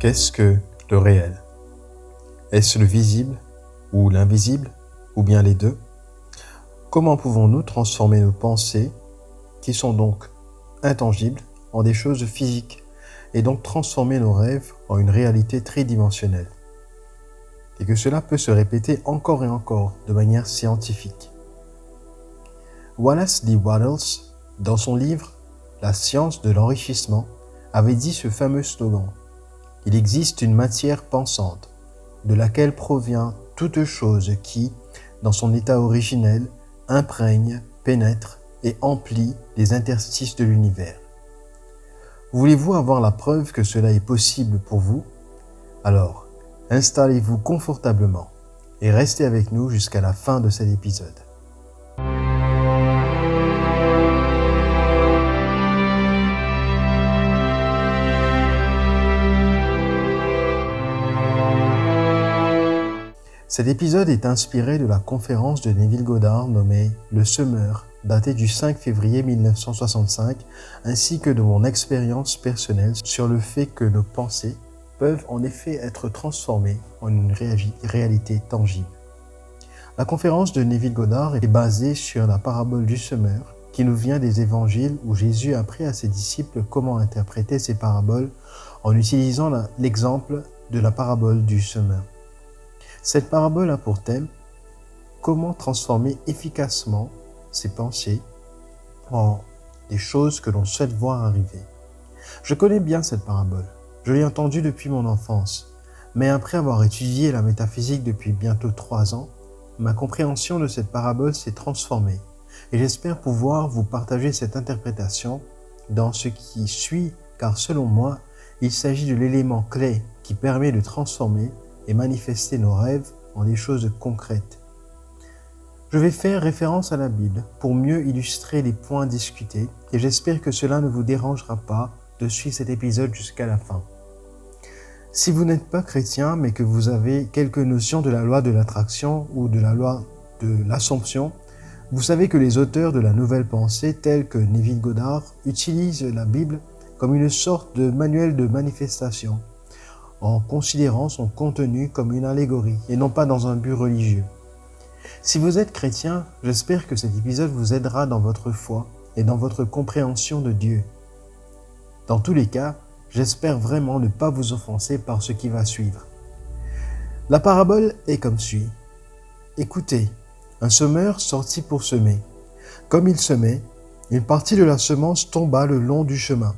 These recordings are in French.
Qu'est-ce que le réel? Est-ce le visible ou l'invisible, ou bien les deux? Comment pouvons-nous transformer nos pensées, qui sont donc intangibles, en des choses physiques, et donc transformer nos rêves en une réalité tridimensionnelle? Et que cela peut se répéter encore et encore de manière scientifique. Wallace D. Wattles, dans son livre « La science de l'enrichissement », avait dit ce fameux slogan: « Il existe une matière pensante, de laquelle provient toute chose qui, dans son état originel, imprègne, pénètre et emplit les interstices de l'univers. » Voulez-vous avoir la preuve que cela est possible pour vous? Alors, installez-vous confortablement et restez avec nous jusqu'à la fin de cet épisode. Cet épisode est inspiré de la conférence de Neville Goddard nommée « Le Semeur », datée du 5 février 1965, ainsi que de mon expérience personnelle sur le fait que nos pensées peuvent en effet être transformées en une réalité tangible. La conférence de Neville Goddard est basée sur la parabole du semeur, qui nous vient des évangiles où Jésus a appris à ses disciples comment interpréter ces paraboles en utilisant l'exemple de la parabole du semeur. Cette parabole a pour thème comment transformer efficacement ses pensées en des choses que l'on souhaite voir arriver. Je connais bien cette parabole, je l'ai entendue depuis mon enfance, mais après avoir étudié la métaphysique depuis bientôt 3 ans, ma compréhension de cette parabole s'est transformée et j'espère pouvoir vous partager cette interprétation dans ce qui suit, car selon moi, il s'agit de l'élément clé qui permet de transformer et manifester nos rêves en des choses concrètes. Je vais faire référence à la Bible pour mieux illustrer les points discutés et j'espère que cela ne vous dérangera pas de suivre cet épisode jusqu'à la fin. Si vous n'êtes pas chrétien mais que vous avez quelques notions de la loi de l'attraction ou de la loi de l'Assomption, vous savez que les auteurs de la nouvelle pensée tels que Neville Goddard utilisent la Bible comme une sorte de manuel de manifestation, en considérant son contenu comme une allégorie et non pas dans un but religieux. Si vous êtes chrétien, j'espère que cet épisode vous aidera dans votre foi et dans votre compréhension de Dieu. Dans tous les cas, j'espère vraiment ne pas vous offenser par ce qui va suivre. La parabole est comme suit. Écoutez, un semeur sortit pour semer. Comme il semait, une partie de la semence tomba le long du chemin,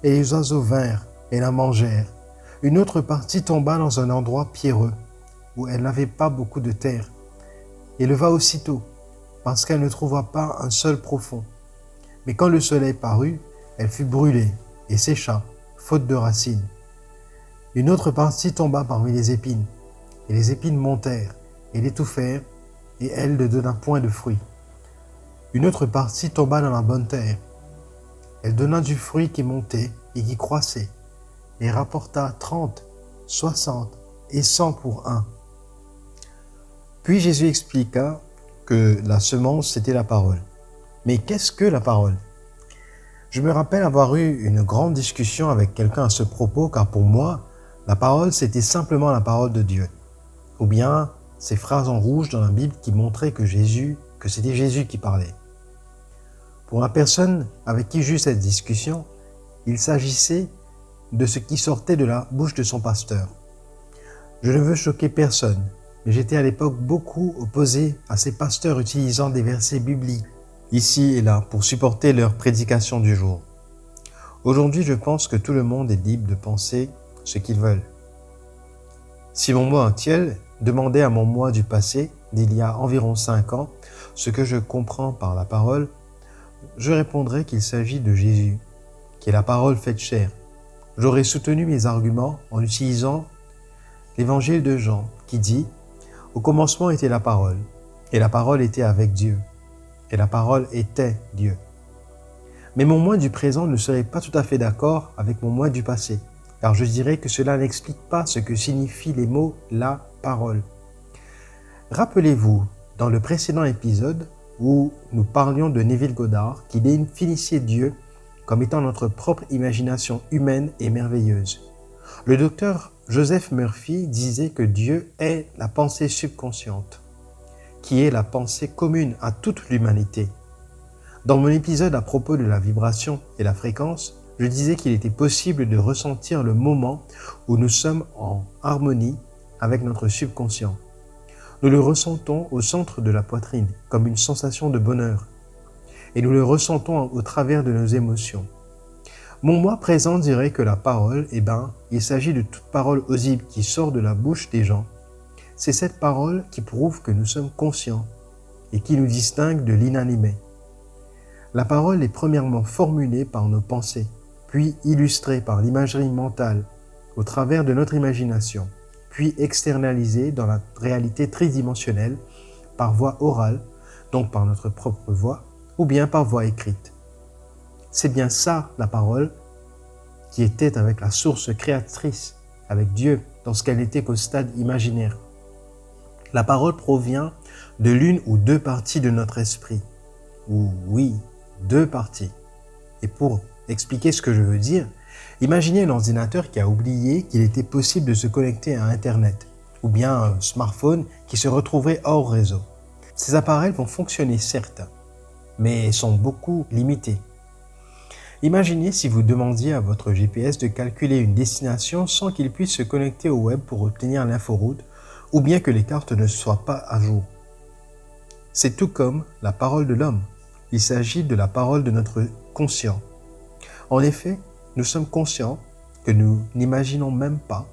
et les oiseaux vinrent et la mangèrent. Une autre partie tomba dans un endroit pierreux, où elle n'avait pas beaucoup de terre, et leva aussitôt, parce qu'elle ne trouva pas un sol profond. Mais quand le soleil parut, elle fut brûlée et sécha, faute de racines. Une autre partie tomba parmi les épines, et les épines montèrent et l'étouffèrent, et elle ne donna point de fruit. Une autre partie tomba dans la bonne terre. Elle donna du fruit qui montait et qui croissait, et rapporta 30, 60 et 100 pour un. Puis Jésus expliqua que la semence, c'était la parole. Mais qu'est-ce que la parole? Je me rappelle avoir eu une grande discussion avec quelqu'un à ce propos, car pour moi, la parole, c'était simplement la parole de Dieu. Ou bien ces phrases en rouge dans la Bible qui montraient que c'était Jésus qui parlait. Pour la personne avec qui j'eus cette discussion, il s'agissait de ce qui sortait de la bouche de son pasteur. Je ne veux choquer personne, mais j'étais à l'époque beaucoup opposé à ces pasteurs utilisant des versets bibliques, ici et là, pour supporter leur prédication du jour. Aujourd'hui, je pense que tout le monde est libre de penser ce qu'ils veulent. Si mon moi actuel demandait à mon moi du passé, d'il y a environ 5 ans, ce que je comprends par la parole, je répondrais qu'il s'agit de Jésus, qui est la parole faite chair. J'aurais soutenu mes arguments en utilisant l'évangile de Jean qui dit « Au commencement était la parole, et la parole était avec Dieu, et la parole était Dieu. » Mais mon moi du présent ne serait pas tout à fait d'accord avec mon moi du passé, car je dirais que cela n'explique pas ce que signifient les mots « la parole ». Rappelez-vous, dans le précédent épisode où nous parlions de Neville Goddard, qui définissait Dieu comme étant notre propre imagination humaine et merveilleuse. Le docteur Joseph Murphy disait que Dieu est la pensée subconsciente, qui est la pensée commune à toute l'humanité. Dans mon épisode à propos de la vibration et la fréquence, je disais qu'il était possible de ressentir le moment où nous sommes en harmonie avec notre subconscient. Nous le ressentons au centre de la poitrine, comme une sensation de bonheur. Et nous le ressentons au travers de nos émotions. Mon moi présent dirait que la parole, il s'agit de toute parole audible qui sort de la bouche des gens. C'est cette parole qui prouve que nous sommes conscients et qui nous distingue de l'inanimé. La parole est premièrement formulée par nos pensées, puis illustrée par l'imagerie mentale au travers de notre imagination, puis externalisée dans la réalité tridimensionnelle par voie orale, donc par notre propre voix, ou bien par voie écrite. C'est bien ça, la parole, qui était avec la source créatrice, avec Dieu, lorsqu'elle n'était qu'au stade imaginaire. La parole provient de l'une ou deux parties de notre esprit. Ou oui, deux parties. Et pour expliquer ce que je veux dire, imaginez un ordinateur qui a oublié qu'il était possible de se connecter à Internet, ou bien un smartphone qui se retrouverait hors réseau. Ces appareils vont fonctionner certes, mais sont beaucoup limités. Imaginez si vous demandiez à votre GPS de calculer une destination sans qu'il puisse se connecter au web pour obtenir l'inforoute, ou bien que les cartes ne soient pas à jour. C'est tout comme la parole de l'homme. Il s'agit de la parole de notre conscient. En effet, nous sommes conscients que nous n'imaginons même pas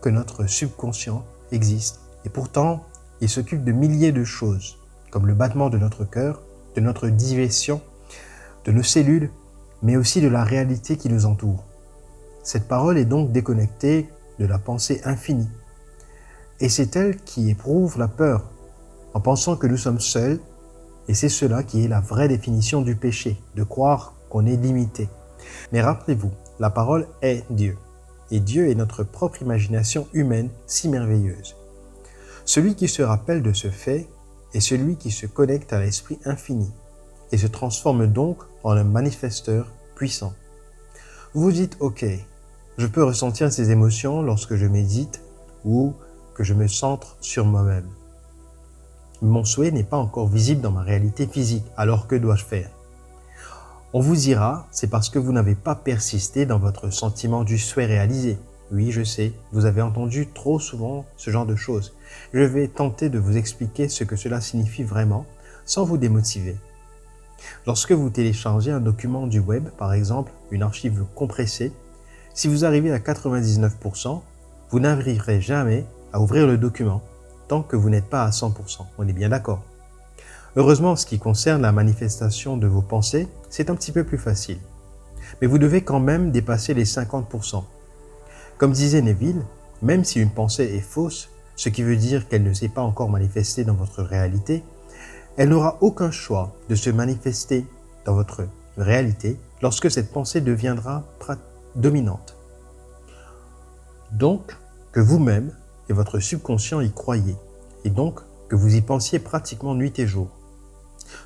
que notre subconscient existe. Et pourtant, il s'occupe de milliers de choses, comme le battement de notre cœur, de notre digestion, de nos cellules, mais aussi de la réalité qui nous entoure. Cette parole est donc déconnectée de la pensée infinie. Et c'est elle qui éprouve la peur, en pensant que nous sommes seuls, et c'est cela qui est la vraie définition du péché, de croire qu'on est limité. Mais rappelez-vous, la parole est Dieu, et Dieu est notre propre imagination humaine si merveilleuse. Celui qui se rappelle de ce fait est celui qui se connecte à l'esprit infini, et se transforme donc en un manifesteur puissant. Vous vous dites, ok, je peux ressentir ces émotions lorsque je médite ou que je me centre sur moi-même. Mon souhait n'est pas encore visible dans ma réalité physique, alors que dois-je faire? On vous dira, c'est parce que vous n'avez pas persisté dans votre sentiment du souhait réalisé. Oui, je sais, vous avez entendu trop souvent ce genre de choses. Je vais tenter de vous expliquer ce que cela signifie vraiment, sans vous démotiver. Lorsque vous téléchargez un document du web, par exemple une archive compressée, si vous arrivez à 99%, vous n'arriverez jamais à ouvrir le document tant que vous n'êtes pas à 100%. On est bien d'accord. Heureusement, en ce qui concerne la manifestation de vos pensées, c'est un petit peu plus facile. Mais vous devez quand même dépasser les 50%. Comme disait Neville, même si une pensée est fausse, ce qui veut dire qu'elle ne s'est pas encore manifestée dans votre réalité, elle n'aura aucun choix de se manifester dans votre réalité lorsque cette pensée deviendra dominante. Donc, que vous-même et votre subconscient y croyez, et donc que vous y pensiez pratiquement nuit et jour.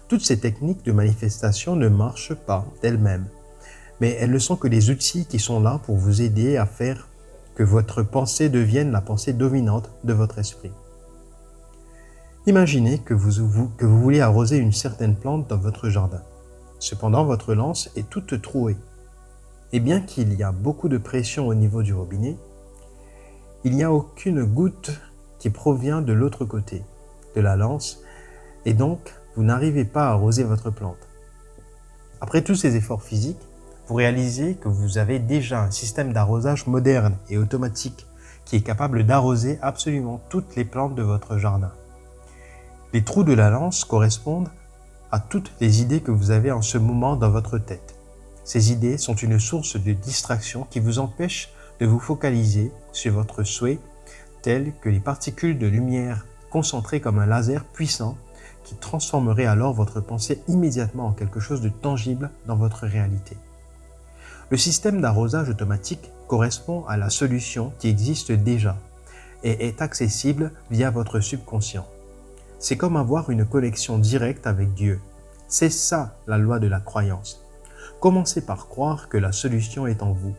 Toutes ces techniques de manifestation ne marchent pas d'elles-mêmes, mais elles ne sont que des outils qui sont là pour vous aider à faire que votre pensée devienne la pensée dominante de votre esprit. Imaginez que vous voulez arroser une certaine plante dans votre jardin. Cependant, votre lance est toute trouée. Et bien qu'il y a beaucoup de pression au niveau du robinet, il n'y a aucune goutte qui provient de l'autre côté de la lance, et donc vous n'arrivez pas à arroser votre plante. Après tous ces efforts physiques, vous réalisez que vous avez déjà un système d'arrosage moderne et automatique qui est capable d'arroser absolument toutes les plantes de votre jardin. Les trous de la lance correspondent à toutes les idées que vous avez en ce moment dans votre tête. Ces idées sont une source de distraction qui vous empêche de vous focaliser sur votre souhait, tels que les particules de lumière concentrées comme un laser puissant qui transformerait alors votre pensée immédiatement en quelque chose de tangible dans votre réalité. Le système d'arrosage automatique correspond à la solution qui existe déjà et est accessible via votre subconscient. C'est comme avoir une connexion directe avec Dieu. C'est ça la loi de la croyance. Commencez par croire que la solution est en vous.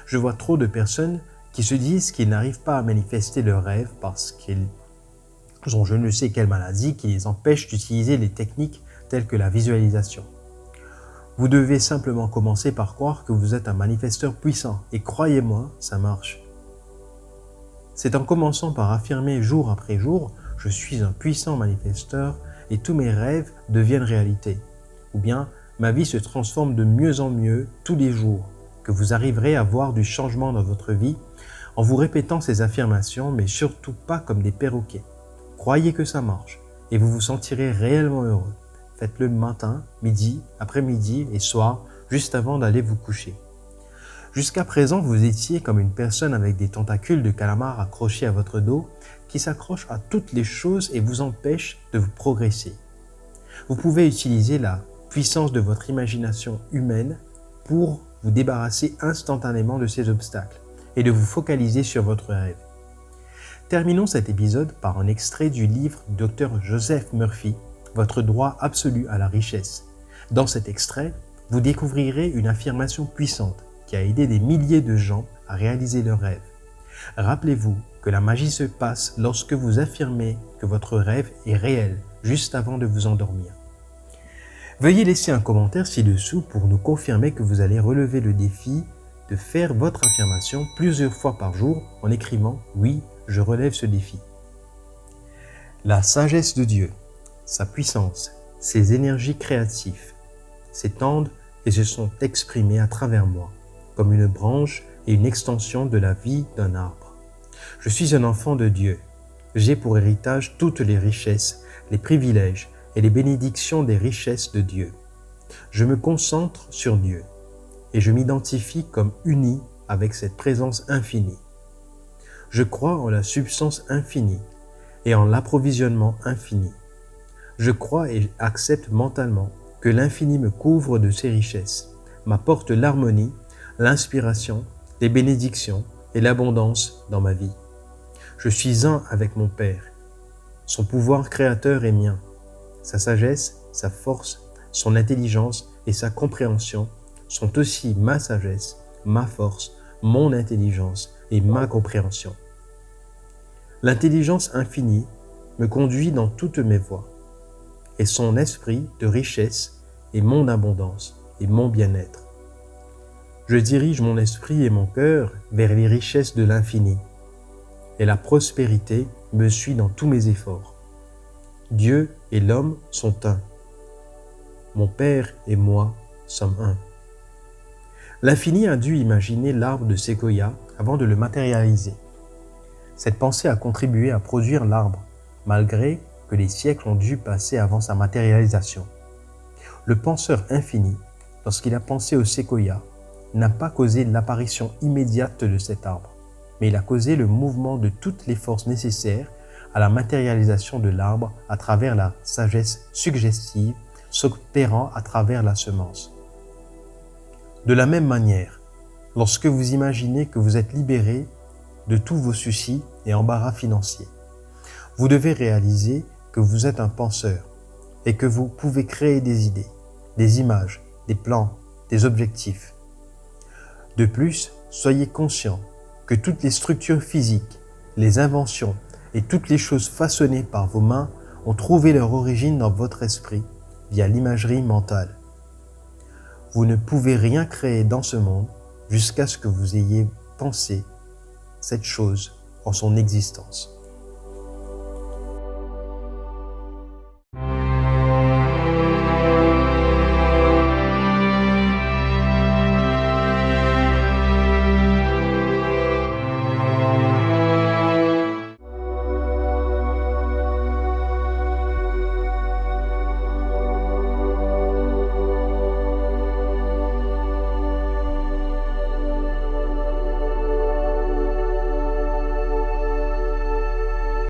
Je vois trop de personnes qui se disent qu'ils n'arrivent pas à manifester leurs rêves parce qu'ils ont je ne sais quelle maladie qui les empêche d'utiliser les techniques telles que la visualisation. Vous devez simplement commencer par croire que vous êtes un manifesteur puissant et croyez-moi, ça marche. C'est en commençant par affirmer jour après jour « Je suis un puissant manifesteur et tous mes rêves deviennent réalité » ou bien « Ma vie se transforme de mieux en mieux tous les jours » que vous arriverez à voir du changement dans votre vie en vous répétant ces affirmations mais surtout pas comme des perroquets. Croyez que ça marche et vous vous sentirez réellement heureux. Faites-le matin, midi, après-midi et soir, juste avant d'aller vous coucher. Jusqu'à présent, vous étiez comme une personne avec des tentacules de calamar accrochés à votre dos qui s'accrochent à toutes les choses et vous empêchent de vous progresser. Vous pouvez utiliser la puissance de votre imagination humaine pour vous débarrasser instantanément de ces obstacles et de vous focaliser sur votre rêve. Terminons cet épisode par un extrait du livre du Dr Joseph Murphy, Votre droit absolu à la richesse. Dans cet extrait, vous découvrirez une affirmation puissante qui a aidé des milliers de gens à réaliser leurs rêves. Rappelez-vous que la magie se passe lorsque vous affirmez que votre rêve est réel juste avant de vous endormir. Veuillez laisser un commentaire ci-dessous pour nous confirmer que vous allez relever le défi de faire votre affirmation plusieurs fois par jour en écrivant « Oui, je relève ce défi ». La sagesse de Dieu, sa puissance, ses énergies créatives s'étendent et se sont exprimées à travers moi, comme une branche et une extension de la vie d'un arbre. Je suis un enfant de Dieu. J'ai pour héritage toutes les richesses, les privilèges et les bénédictions des richesses de Dieu. Je me concentre sur Dieu et je m'identifie comme uni avec cette présence infinie. Je crois en la substance infinie et en l'approvisionnement infini. Je crois et accepte mentalement que l'infini me couvre de ses richesses, m'apporte l'harmonie, l'inspiration, les bénédictions et l'abondance dans ma vie. Je suis un avec mon Père. Son pouvoir créateur est mien. Sa sagesse, sa force, son intelligence et sa compréhension sont aussi ma sagesse, ma force, mon intelligence et ma compréhension. L'intelligence infinie me conduit dans toutes mes voies et son esprit de richesse est mon abondance et mon bien-être. Je dirige mon esprit et mon cœur vers les richesses de l'infini et la prospérité me suit dans tous mes efforts. Dieu et l'homme sont un. Mon Père et moi sommes un. L'infini a dû imaginer l'arbre de séquoia avant de le matérialiser. Cette pensée a contribué à produire l'arbre, malgré que les siècles ont dû passer avant sa matérialisation. Le penseur infini, lorsqu'il a pensé au séquoia, n'a pas causé l'apparition immédiate de cet arbre, mais il a causé le mouvement de toutes les forces nécessaires à la matérialisation de l'arbre à travers la sagesse suggestive s'opérant à travers la semence. De la même manière, lorsque vous imaginez que vous êtes libéré de tous vos soucis et embarras financiers, vous devez réaliser que vous êtes un penseur et que vous pouvez créer des idées, des images, des plans, des objectifs. De plus, soyez conscient que toutes les structures physiques, les inventions et toutes les choses façonnées par vos mains ont trouvé leur origine dans votre esprit via l'imagerie mentale. Vous ne pouvez rien créer dans ce monde jusqu'à ce que vous ayez pensé cette chose en son existence.